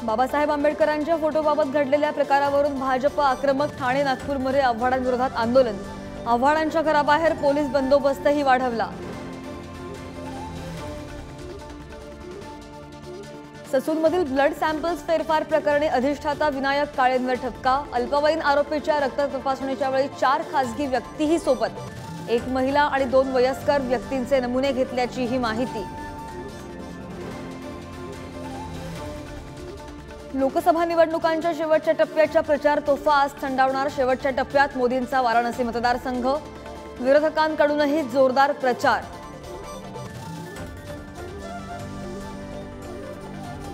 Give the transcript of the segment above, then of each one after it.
बाबासाहेब आंबेडकरांच्या फोटोबाबत घडलेल्या प्रकारावरून भाजप आक्रमक. ठाणे नागपूरमध्ये आव्हाडांविरोधात आंदोलन. आव्हाडांच्या घराबाहेर पोलीस बंदोबस्तही वाढवला. ससूनमधील ब्लड सॅम्पल्स फेरफार प्रकरणी अधिष्ठाता विनायक काळेंवर ठपका. अल्पवयीन आरोपीच्या रक्त तपासणीच्या वेळी 4 खासगी व्यक्तीही सोबत. 1 महिला आणि 2 वयस्कर व्यक्तींचे नमुने घेतल्याची ही माहिती. लोकसभा निवडणुकांच्या शेवटच्या टप्प्याच्या प्रचार तोफा आज थंडावणार. शेवटच्या टप्प्यात मोदींचा वाराणसी मतदारसंघ. विरोधकांकडूनही जोरदार प्रचार.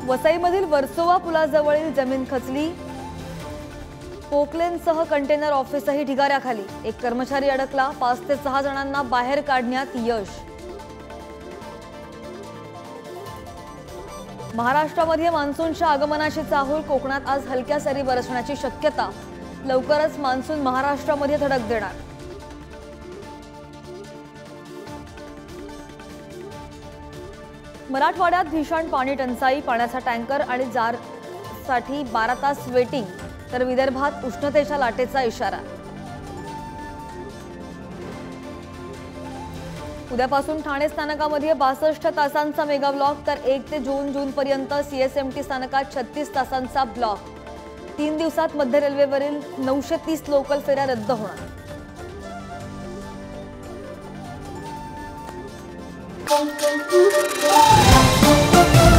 वसईमधील वर्सोवा पुलाजवळील जमीन खचली. पोकलेनसह कंटेनर ऑफिसही ढिगाऱ्याखाली. 1 कर्मचारी अडकला. 5 ते 6 जणांना बाहेर काढण्यात यश. महाराष्ट्रामध्ये मान्सूनच्या आगमनाची चाहूल. कोकणात आज हलक्या सरी बरसण्याची शक्यता. लवकरच मान्सून महाराष्ट्रामध्ये धडक देणार. मराठवाड्यात भीषण पाणी टंचाई. पाण्याचा टँकर आणि जारसाठी 12 तास वेटिंग. तर विदर्भात उष्णतेच्या लाटेचा इशारा. उद्यापासून ठाणे स्थानकामध्ये 62 तासांचा मेगा ब्लॉक. तर 1 ते जून पर्यंत सीएसएमटी स्थानकात 36 तासांचा ब्लॉक. 3 दिवसात मध्य रेल्वेवरील 930 लोकल फेऱ्या रद्द होणार. Thank you.